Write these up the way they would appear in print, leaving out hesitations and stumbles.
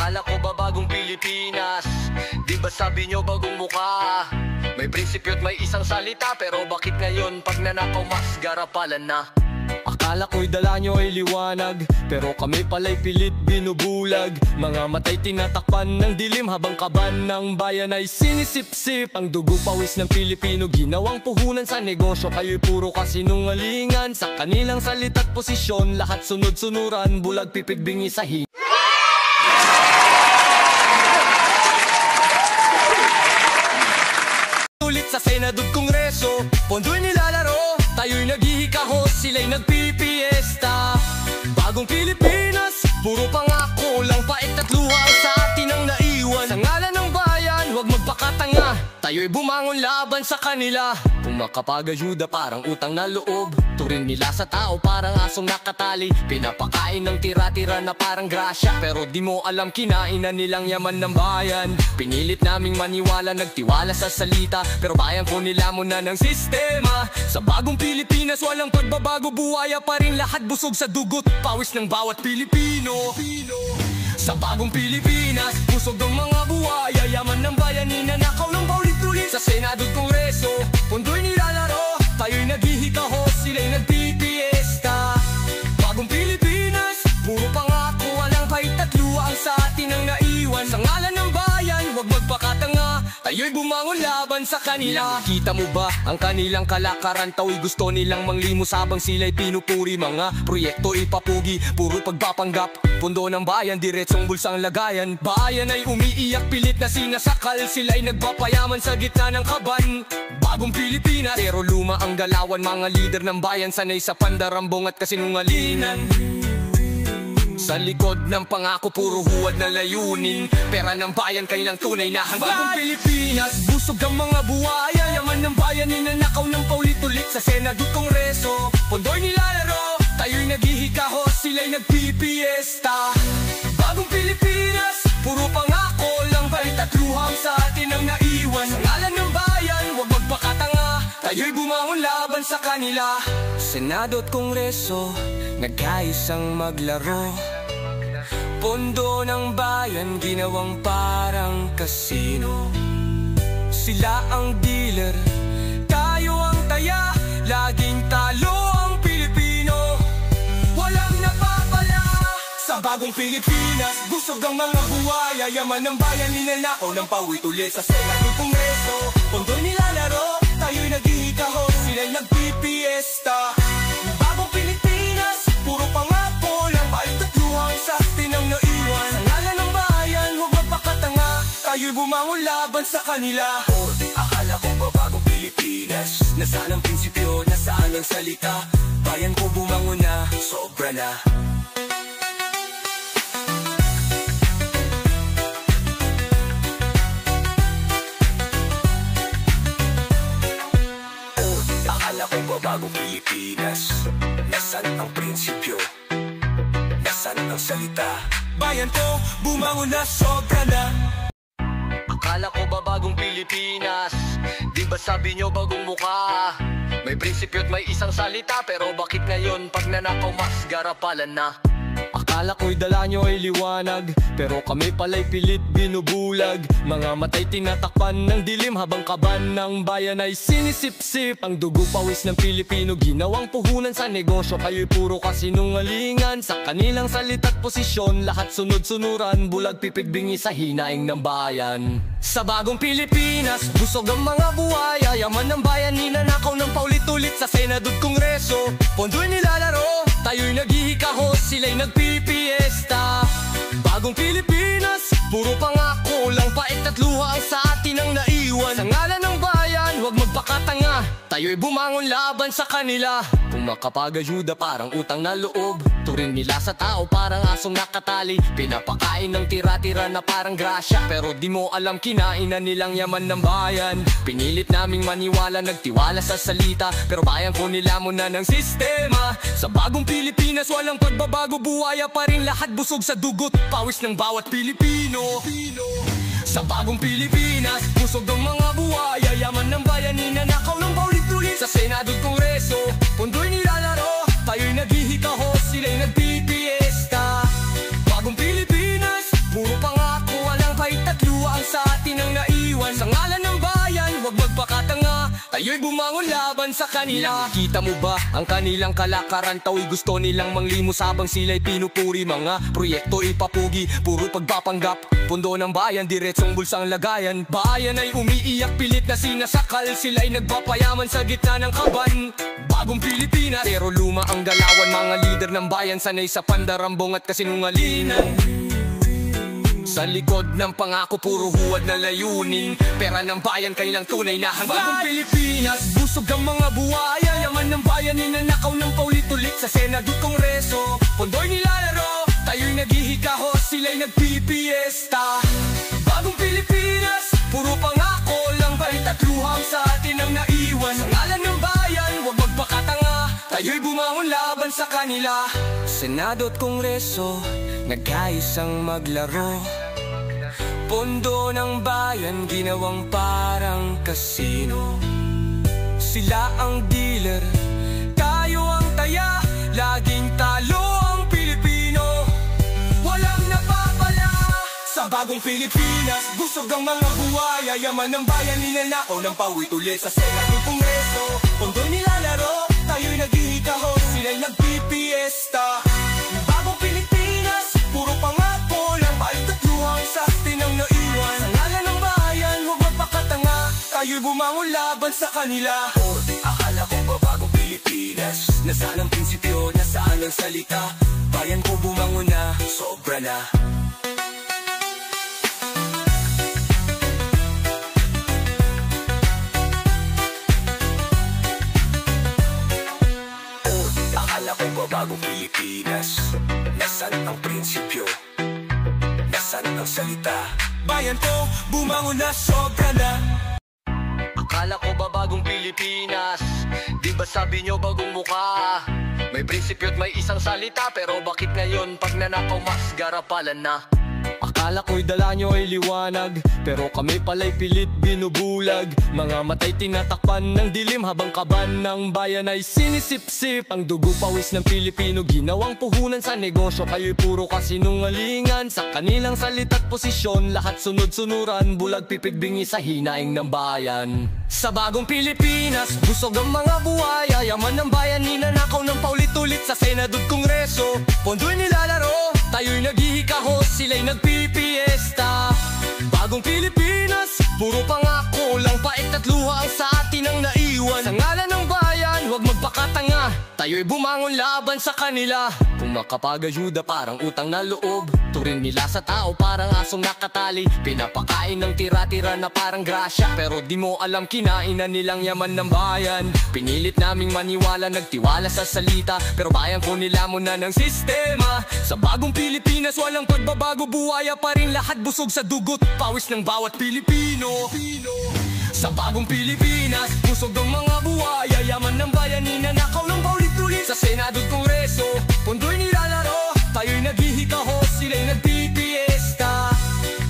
Akala ko ba bagong Pilipinas? Di ba sabi nyo bagong mukha? May prinsipyo at may isang salita, pero bakit ngayon pag nanakaw mas garapalan na? Akala ko'y dala nyo ay liwanag, pero kami pala'y pilit binubulag. Mga matay tinatakpan ng dilim, habang kaban ng bayan ay sinisip-sip. Ang dugo pawis ng Pilipino ginawang puhunan sa negosyo. Kayo'y puro kasinungalingan, sa kanilang salita't posisyon lahat sunod-sunuran, bulag pipig bingi sa hi. Ulit sa Senado at Kongreso, pondo'y nilalaro, tayo'y naghihikahos, sila'y nagpipiesta. Bagong Pilipinas, puro pangako lang, pait at luha sa atin ang naiwan. Sa ngalan ng bayan, huwag magpakatanga, tayo'y bumangon laban sa kanila. Kung makapag-ayuda parang utang na loob, turin nila sa tao parang asong nakatali. Pinapakain ng tira-tira na parang grasya, pero di mo alam kinain na nilang yaman ng bayan. Pinilit naming maniwala, nagtiwala sa salita, pero bayan ko nilamon na ng sistema. Sa bagong Pilipinas walang pagbabago, buhaya pa rin lahat, busog sa dugot pawis ng bawat Pilipino. Sa bagong Pilipinas, busog ang mga buhaya, yaman ng bayan, ninanakaw ng paulit-ulit. Sa Senado at Kongreso, pondo'y nilalaro, tayo'y naghihikahos, sila'y nagpipiesta. Bagong Pilipinas, puro pangako, walang pait at luha ang sa atin ang naiwan. Sa ngalan ng bayan, huwag magpakatanga, tayo'y bumangon laban sa kanila. Kita mo ba ang kanilang kalakaran? Tao'y gusto nilang manglimos habang sila'y pinupuri. Mga proyekto ipapugi, puro pagpapanggap, pundo ng bayan, diretsong bulsang lagayan. Bayan ay umiiyak, pilit na sinasakal, sila'y nagpapayaman sa gitna ng kaban. Bagong Pilipinas, pero luma ang galawan, mga lider ng bayan sanay sa pandarambong at kasinungalingan. Sa likod ng pangako, puro huwad na layunin, pera ng bayan kailang tunay na hanggan. Bagong Pilipinas, busog ang mga buhaya, yaman ng bayan, ninanakaw ng paulit-ulit. Sa Senado at Kongreso, pondo'y nilalaro, tayo'y naghihikahos, sila'y nagpipiesta. Bagong Pilipinas, puro pangako lang, pait at luhang sa atin ang naiwan. Sa ngalan ng bayan, huwag magpakatanga, tayo'y bumangon laban sa kanila. Senado at Kongreso, nagkaisang maglaro, pondo ng bayan ginawang parang kasino. Sila ang dealer, tayo ang taya, laging talo ang Pilipino, walang napapala. Sa bagong Pilipinas, busog ang mga buhaya, yaman ng bayan, ninanakaw ng paulit-ulit. Sa Senado at Kongreso, pondo'y nilalaro, tayo'y naghihikahos, sila'y nagpipiesta. Bagong Pilipinas, puro pangako lang, pait at luhang sa atin ang naiwan. Sa ngalan ng bayan, huwag magpakatanga, tayo'y bumangon laban sa kanila. Akala ko ba bagong Pilipinas? Nasaan ang prinsipyo, nasaan ang salita? Bayan ko bumangon na, sobra na. Akala ko ba bagong Pilipinas? Nasaan ang prinsipyo, nasaan ang salita? Bayan ko bumangon na, sobra na. Akala ko ba bagong Pilipinas? Di ba sabi nyo bagong mukha? May prinsipyo at may isang salita, pero bakit ngayon pag nanakaw mas garapalan na? Akala ko'y dala nyo ay liwanag, pero kami pala'y pilit binubulag. Mga matay tinatakpan ng dilim, habang kaban ng bayan ay sinisip-sip. Ang dugo pawis ng Pilipino ginawang puhunan sa negosyo. Kayo'y puro kasinungalingan, sa kanilang salita't posisyon lahat sunod-sunuran, bulag pipig bingi sa hinaing ng bayan. Sa bagong Pilipinas, busog ang mga buhaya, yaman ng bayan, ninanakaw ng paulit-ulit. Sa Senado at Kongreso, pondo'y nilalaro, tayo'y naghihikahos, sila'y nagpipiesta. Bagong Pilipinas, puro pangako lang, pait at luha ang sa atin ang naiwan. Sa ngalan ng bayan, huwag magpakatanga, tayo'y bumangon laban sa kanila. Kung makapag-ayuda parang utang na loob, turin nila sa tao parang asong nakatali. Pinapakain ng tira-tira na parang grasya, pero di mo alam kinain na nilang yaman ng bayan. Pinilit naming maniwala, nagtiwala sa salita, pero bayan ko nilamon na ng sistema. Sa bagong Pilipinas walang pagbabago, buhaya pa rin lahat, busog sa dugot pawis ng bawat Pilipino. Sa bagong Pilipinas, busog ang mga buhaya, yaman ng bayan, ninanakaw ng paulit-ulit. Sa Senado at Kongreso, pondo'y nilalaro, tayo'y naghihikahos, sila'y nagpipiesta. Bagong Pilipinas, puro pangako tayo'y bumangon laban sa kanila. Kita mo ba ang kanilang kalakaran? Tao'y gusto nilang manglimos habang sila'y pinupuri. Mga proyekto ipapugi, puro pagpapanggap. Pundo ng bayan, diretsong bulsang lagayan. Bayan ay umiiyak, pilit na sinasakal. Sila'y nagpapayaman sa gitna ng kaban. Bagong Pilipinas, pero luma ang galawan. Mga lider ng bayan, sanay sa pandarambong at kasinungalingan. Sa likod ng pangako, puro huwad na layunin. Pera ng bayan, kailang tunay na hanggan. Bagong Pilipinas, busog ang mga buhaya. Yaman ng bayan, ninanakaw ng paulit-ulit. Sa Senado, Kongreso, pondo'y nilalaro. Tayo'y naghihikahos, sila'y nagpipiesta. Bagong Pilipinas, puro pangako lang. Bait at luhang sa atin ang naiwan. Sa ngalan ng bayan, huwag magpakatanga. Tayo'y bumangon laban sa kanila. Senado at Kongreso, nagkaisang maglaro. Pondo ng bayan, ginawang parang kasino. Sila ang dealer, tayo ang taya. Laging talo ang Pilipino, walang napapala. Sa bagong Pilipinas, busog ang mga buhaya. Yaman ng bayan, ninanakaw ng paulit-ulit. Sa Senado, Kongreso, pondo'y nilalaro. Tayo'y naghihikahos, sila'y nagpipiesta. Bagong Pilipinas, puro pangako lang. Bait at luhang sa atin ang naiwan. Sa ngalan ng bayan, huwag magpakatanga. Tayo'y bumangon laban sa kanila. Akala ko ba bagong Pilipinas? Nasaan ang prinsipyo, nasaan ang salita? Bayan ko bumangon na, sobra na. Akala ko ba bagong Pilipinas? Nasaan ang prinsipyo, nasaan ang salita? Bayan ko bumangon na, sobra na. Akala ko ba bagong Pilipinas? Di ba sabi nyo bagong mukha? May prinsipyo at may isang salita. Pero bakit ngayon pag nanakaw mas garapalan na? Akala ko'y dala nyo ay liwanag, pero kami pala'y pilit binubulag. Mga matay tinatakpan ng dilim, habang kaban ng bayan ay sinisip-sip. Ang dugo pawis ng Pilipino, ginawang puhunan sa negosyo. Kayo'y puro kasinungalingan, sa kanilang salita't posisyon. Lahat sunod-sunuran, bulag pipig-bingi sa hinaing ng bayan. Sa bagong Pilipinas, busog ang mga buhaya. Yaman ng bayan, ninanakaw ng paulit-ulit. Sa Senado at Kongreso, pondo'y nilalaro. Tayo'y naghihikahos, sila'y nagpipiesta. Bagong Pilipinas, puro pangako lang. Pait at luha ang sa atin ang naiwan. Sa ngalan ng bayan, huwag magpakatanga. Tayo'y bumangon laban sa kanila. Kung makapag-ayuda parang utang na loob, turing nila sa tao parang asong nakatali. Pinapakain ng tira-tira na parang grasya, pero di mo alam kinainan nilang yaman ng bayan. Pinilit naming maniwala, nagtiwala sa salita, pero bayan ko nilamon na ng sistema. Sa bagong Pilipinas, walang pagbabago, buhaya pa rin lahat. Busog sa dugot, pawis ng bawat Pilipino. Sa bagong Pilipinas, busog ang mga buhaya. Yaman ng bayan, ninanakaw ng paulit-ulit. Sa Senado at Kongreso, pondo'y nilalaro. Tayo'y naghihikahos, sila'y nagpipiesta.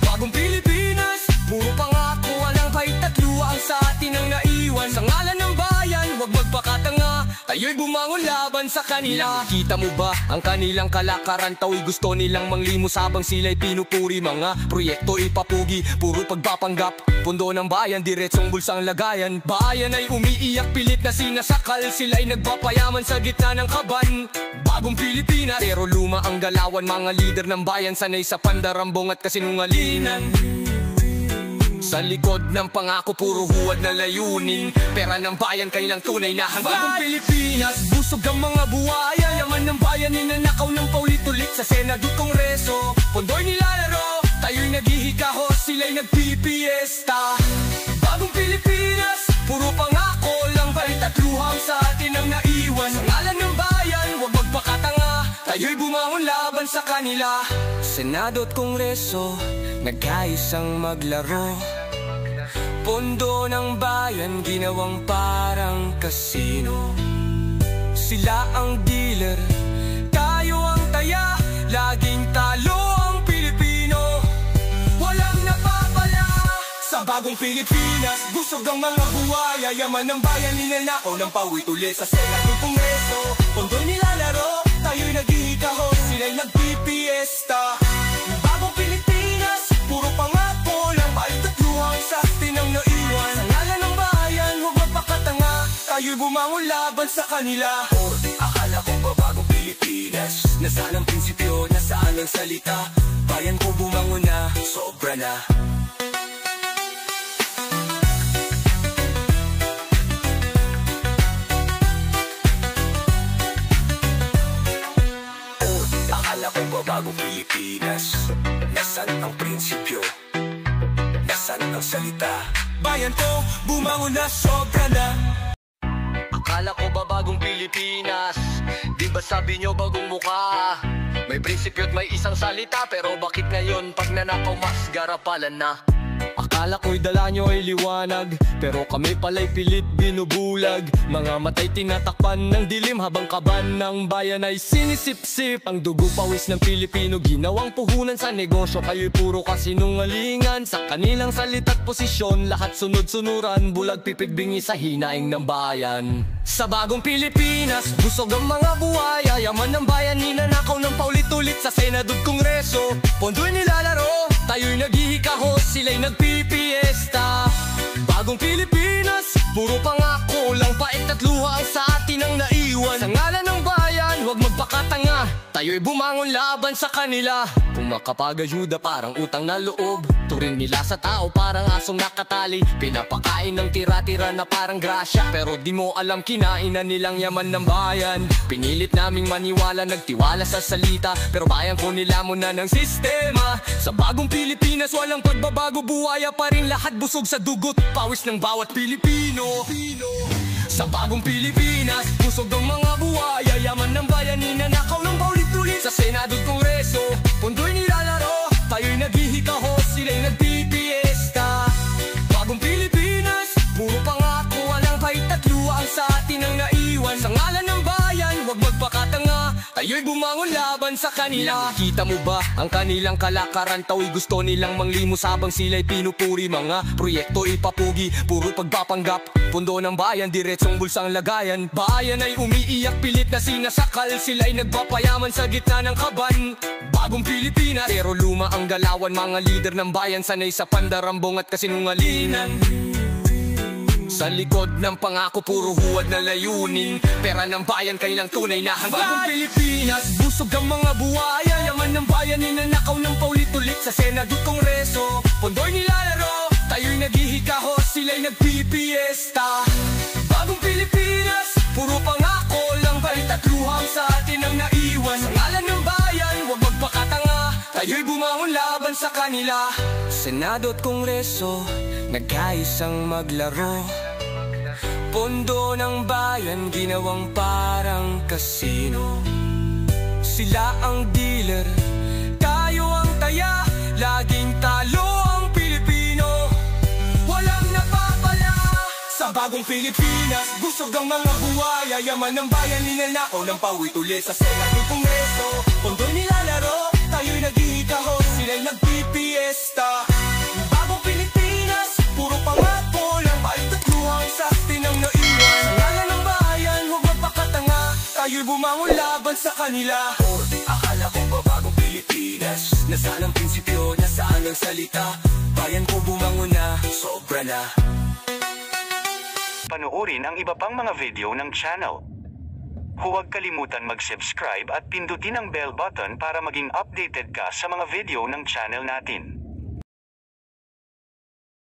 Bagong Pilipinas, puro pangako, walang pait at luha ang sa atin ang naiwan. Sa ngalan ng bayan, huwag magpakatanga. Tayo'y bumangon laban sa kanila. Kita mo ba ang kanilang kalakaran? Tao'y gusto nilang manglimos habang sila'y pinupuri. Mga proyekto ipapugi, puro pagpapanggap. Pundo ng bayan, diretsong bulsang lagayan. Bayan ay umiiyak, pilit na sinasakal. Sila'y nagpapayaman sa gitna ng kaban. Bagong Pilipinas, pero luma ang galawan. Mga lider ng bayan, sanay sa pandarambong at kasinungalingan. Sa likod ng pangako, puro huwad na layunin. Pera ng bayan, kailang tunay na hanggan. Bagong Pilipinas, busog ang mga buhaya. Yaman ng bayan, ninanakaw ng paulit-ulit. Sa Senado, Kongreso, pondo'y nilalaro. Tayo'y naghihikahos, sila'y nagpipiesta. Bagong Pilipinas, puro pangako lang. Bait at luhang sa atin ang naiwan. Sa ngalan ng bayan, huwag magpakatanga. Tayo'y bumangon laban sa kanila. Senado at Kongreso, nagkaisang maglaro. Pondo ng bayan, ginawang parang kasino. Sila ang dealer, tayo ang taya. Laging talo ang Pilipino, walang napapala. Sa bagong Pilipinas, busog ang mga buhaya. Yaman ng bayan, ninanakaw ng paulit-ulit. Sa Senado, Kongreso, pondo'y nilalaro. Tayo'y naghihikahos, sila'y nagpipiesta. Bagong Pilipinas, puro pangako lang. Bait at luhang sa atin ang naiwan. Sa ngalan ng bayan, huwag magpakatanga. bumangon laban sa kanila. Akala ko ba bagong Pilipinas? Nasaan ang prinsipyo, nasaan ang salita? Bayan ko bumangon na, sobra na. Akala ko ba bagong Pilipinas? Nasaan ang prinsipyo, nasaan ang salita? Bayan ko bumangon na, sobra na. Akala ko ba bagong Pilipinas? Di ba sabi nyo bagong mukha? May prinsipyo at may isang salita, pero bakit ngayon pag nanakaw mas garapalan na? Akala ko'y dala nyo ay liwanag, pero kami pala'y pilit binubulag. Mga matay tinatakpan ng dilim, habang kaban ng bayan ay sinisip-sip. Ang dugo pawis ng Pilipino ginawang puhunan sa negosyo. Kayo'y puro kasinungalingan, sa kanilang salita't posisyon lahat sunod-sunuran, bulag pipig bingi sa hinaing ng bayan. Sa bagong Pilipinas, busog ang mga buhaya, yaman ng bayan ninanakaw ng paulit-ulit. Sa Senado at Kongreso, pondo'y nilalaro, tayo'y naghihikahos, sila'y nagpipiesta. Bagong Pilipinas, puro pangako lang, pait at luha ang sa atin ang naiwan. Sa ngalan ng bayan, huwag magpakatanga, tayo'y bumangon laban sa kanila. Kung makapag-ayuda parang utang na loob, turing nila sa tao parang asong nakatali. Pinapakain ng tira-tira na parang grasya, pero di mo alam kinain na nilang yaman ng bayan. Pinilit naming maniwala, nagtiwala sa salita, pero bayan ko nilamon na ng sistema. Sa bagong Pilipinas, walang pagbabago, buhaya pa rin lahat, busog sa dugot, pawis ng bawat Pilipino. Sa bagong Pilipinas, busog ang mga buhaya, yaman ng bayan ninanakaw ng paulit-ulit. Sa Senado at Kongreso, pondo'y nilalaro, tayo'y naghihikahos, sila'y nagpipiesta. Bagong Pilipinas, puro pangako, walang kahit at luha ang sa atin ang naiwan. Sa ngalan ng bayan, huwag magpakatanga, tayo'y bumangon laban sa kanila. Kita mo ba ang kanilang kalakaran? Tao'y gusto nilang manglimos habang sila'y pinupuri. Mga proyekto ipapugi, puro pagpapanggap, pundo ng bayan, diretsong bulsang lagayan. Bayan ay umiiyak, pilit na sinasakal, sila'y nagpapayaman sa gitna ng kaban. Bagong Pilipinas, pero luma ang galawan, mga lider ng bayan sanay sa pandarambong at kasinungalingan. Sa likod ng pangako, puro huwad na layunin, pera ng bayan kailang tunay na hanggan. Bagong Pilipinas, busog ang mga buhaya, yaman ng bayan ninanakaw ng paulit-ulit. Sa Senado at Kongreso, pondo'y nilalaro, tayo'y naghihikahos, sila'y nagpipiesta. Bagong Pilipinas, puro pangako lang, bait at luhang sa atin ang naiwan. Sa ngalan ng bayan, huwag magpakatanga, tayo'y bumangon laban sa kanila. Senado at Kongreso, nagkaisang maglaro, pondo ng bayan ginawang parang kasino. Sila ang dealer, tayo ang taya, laging talo ang Pilipino, walang napapala. Sa bagong Pilipinas, busog ang mga buhaya, yaman ng bayan ninanakaw ng paulit-ulit. Sa Senado at Kongreso, pondo'y nilalaro, tayo'y naghihikahos, sila'y nagpipiesta. Bagong Pilipinas, puro pangako lang, pait at luhang sa atin ang naiwan. Sa ngalan ng bayan, huwag magpakatanga, tayo'y bumangon laban sa kanila. Akala ko ba bagong Pilipinas? Nasaan ang prinsipyo, nasaan ang salita? Bayan ko bumangon na, sobra na. Panoorin ang iba pang mga video ng channel. Huwag kalimutan mag-subscribe at pindutin ang bell button para maging updated ka sa mga video ng channel natin.